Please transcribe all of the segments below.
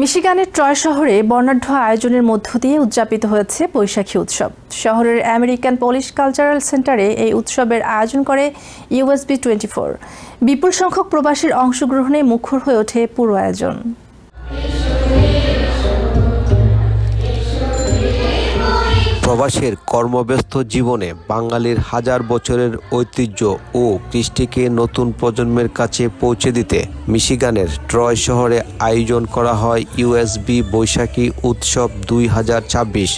মিশিগানের Troy শহরে বর্ণাঢ্য আয়োজনের মধ্য দিয়ে উদযাপিত হয়েছে বৈশাখী উৎসব। শহরের আমেরিকান পলিশ কালচারাল সেন্টারে এই উৎসবের আয়োজন করে USB24। বিপুল সংখ্যক প্রবাসীর অংশগ্রহণে মুখর হয়ে ওঠে পুরো আয়োজন। প্রবাসের কর্মব্যস্ত জীবনে বাঙালির হাজার বছরের ঐতিহ্য ও কৃষ্টিকে নতুন প্রজন্মের কাছে পৌঁছে দিতে মিশিগানের ট্রয় শহরে আয়োজন করা হয় USB বৈশাখী উৎসব 2026।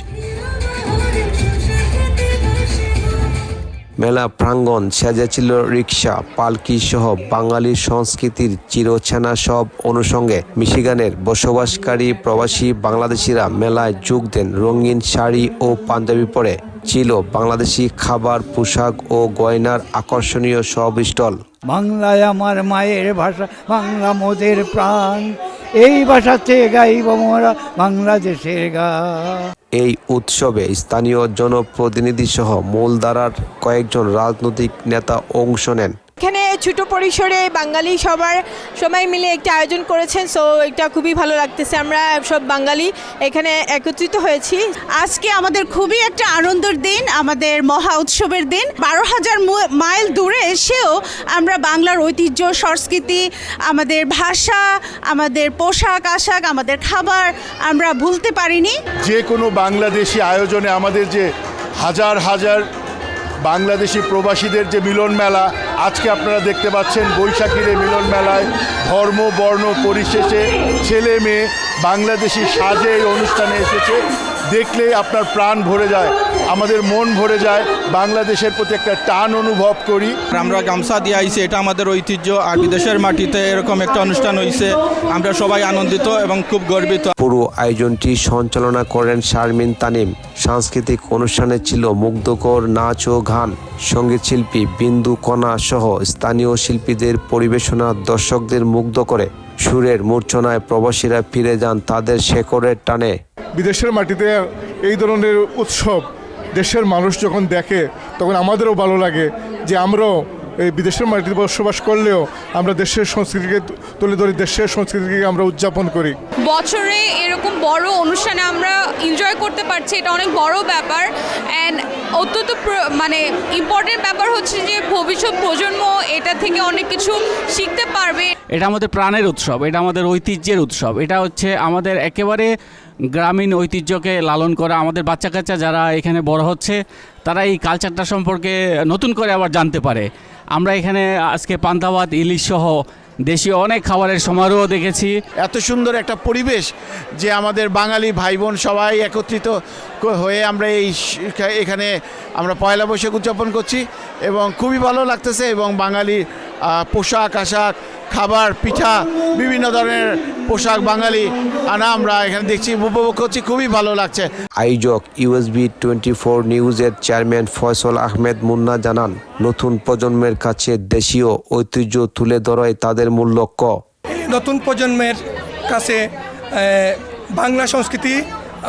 মেলা প্রাঙ্গণ সেজেছিল রিক্সা, পালকি সহ বাঙালির সংস্কৃতির চিরচেনা সব অনুষঙ্গে। মিশিগানের বসবাসকারী প্রবাসী বাংলাদেশিরা মেলায় যোগ দেন রঙিন শাড়ি ও পাঞ্জাবি পরে। ছিল বাংলাদেশি খাবার, পোশাক ও গয়নার আকর্ষণীয় সব স্টল। বাংলায় আমার মায়ের ভাষা, বাংলা মোদের প্রাণ, এই ভাষাতে গাইব মোরা বাংলাদেশের গান। এই উৎসবে স্থানীয় জনপ্রতিনিধি সহ মূলধারার কয়েকজন রাজনৈতিক নেতা অংশ নেন। এখানে ছোট পরিসরে বাঙালি সবাই মিলে একটা আয়োজন করেছেন, সো এটা খুবই ভালো লাগতেছে। আমরা সব বাঙালি এখানে একত্রিত হয়েছি। আজকে আমাদের খুবই একটা আনন্দের দিন, আমাদের মহা উৎসবের দিন। 12,000 মাইল দূরে এসেও আমরা বাংলার ঐতিহ্য, সংস্কৃতি, আমাদের ভাষা, আমাদের পোশাক আশাক, আমাদের খাবার আমরা ভুলতে পারিনি। যে কোনো বাংলাদেশি আয়োজনে আমাদের যে হাজার হাজার বাংলাদেশি প্রবাসীদের যে মিলন মেলা, আজকে আপনারা দেখতে পাচ্ছেন বৈশাখীর এই মিলন মেলায় ধর্ম বর্ণ পরিশেষে ছেলে মেয়ে বাংলাদেশি সাজে এই অনুষ্ঠানে এসেছে। দেখলেই আপনার প্রাণ ভরে যায়, আমাদের মন ভরে যায়, বাংলাদেশের প্রতি একটা টান অনুভব করি। আমরা গামছা দিয়ে আইছি, এটা আমাদের ঐতিহ্য। আর বিদেশের মাটিতে এরকম একটা অনুষ্ঠান হয়েছে, আমরা সবাই আনন্দিত এবং খুব গর্বিত। পুরো আয়োজনটি সঞ্চালনা করেন শারমিন তানিম। সাংস্কৃতিক অনুষ্ঠানে ছিল মুগ্ধকর নাচ ও গান, সঙ্গীত শিল্পী বিন্দু কণা সহ স্থানীয় শিল্পীদের পরিবেশনা দর্শকদের মুগ্ধ করে। সুরের মূর্ছনায় প্রবাসীরা ফিরে যান তাদের শেকড়ের টানে। বিদেশের মাটিতে এই ধরনের উৎসব দেশের মানুষ যখন দেখে তখন আমাদেরও ভালো লাগে যে আমরাও এই বিদেশের মাটিতে বসবাস করলেও আমরা দেশের সংস্কৃতিকে তুলে ধরি, দেশের সংস্কৃতিকে আমরা উদযাপন করি। বছরে এরকম বড় অনুষ্ঠানে আমরা এনজয় করতে পারছি, এটা অনেক বড় ব্যাপার। অ্যান্ড অত্যন্ত ইম্পর্টেন্ট ব্যাপার হচ্ছে যে ভবিষ্যৎ প্রজন্ম এটা থেকে অনেক কিছু শিখতে পারবে। এটা আমাদের প্রাণের উৎসব, এটা আমাদের ঐতিহ্যের উৎসব। এটা হচ্ছে আমাদের একেবারে গ্রামীণ ঐতিহ্যকে লালন করা। আমাদের বাচ্চা কাচ্চা যারা এখানে বড় হচ্ছে তারা এই কালচারটা সম্পর্কে নতুন করে আবার জানতে পারে। আমরা এখানে আজকে পান্তা ভাত, ইলিশ সহ দেশীয় অনেক খাবারের সমারোহ দেখেছি। এত সুন্দর একটা পরিবেশ যে আমাদের বাঙালি ভাই বোন সবাই একত্রিত হয়ে আমরা এখানে আমরা পয়লা বৈশাখ উদযাপন করছি এবং খুবই ভালো লাগতেছে। এবং বাঙালি পোশাক আশাক, খাবার, পিঠা, বিভিন্ন ধরনের পোশাক বাঙালি আনা আমরা এখানে দেখছি, উপভোগ করছি, খুবই ভালো লাগছে। আয়োজক USB24 নিউজের চেয়ারম্যান ফয়সল আহমেদ মুন্না জানান, নতুন প্রজন্মের কাছে দেশীয় ঐতিহ্য তুলে ধরাই তাদের মূল লক্ষ্য। নতুন প্রজন্মের কাছে বাংলা সংস্কৃতি,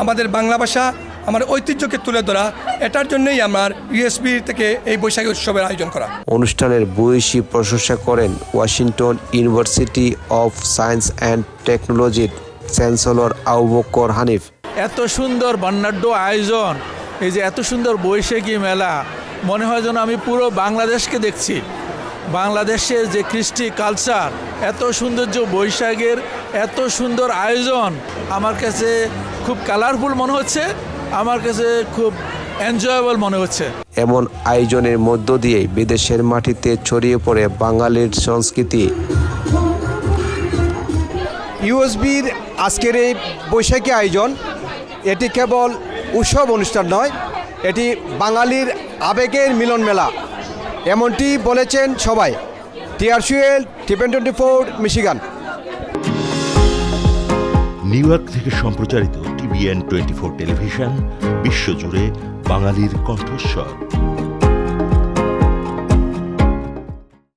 আমাদের বাংলা ভাষা, আমার ঐতিহ্যকে তুলে ধরা, এটার জন্যই আমার USB থেকে এই বৈশাখী উৎসবের আয়োজন করা। অনুষ্ঠানের ভূয়সী প্রশংসা করেন Washington university of science and টেকনোলজির চ্যান্সেলর আবু বকর হানিফ। এত সুন্দর বর্ণাঢ্য আয়োজন, এই যে এত সুন্দর বৈশাখী মেলা, মনে হয় যেন আমি পুরো বাংলাদেশকে দেখছি। বাংলাদেশের যে কৃষ্টি কালচার, এত সৌন্দর্য, বৈশাখের এত সুন্দর আয়োজন, আমার কাছে খুব কালারফুল মনে হচ্ছে, আমার কাছে খুব এনজয়েবল মনে হচ্ছে। এমন আয়োজনের মধ্য দিয়ে বিদেশের মাটিতে ছড়িয়ে পড়ে বাঙালির সংস্কৃতি। USBর আজকের এই বৈশাখী আয়োজন এটি কেবল উৎসব অনুষ্ঠান নয়, এটি বাঙালির আবেগের মিলন মেলা, এমনটি বলেছেন সবাই। TRCL, TVN24, Michigan. New York থেকে সম্প্রচারিত TVN24 টেলিভিশন বিশ্বজুড়ে বাঙালির কণ্ঠস্বর।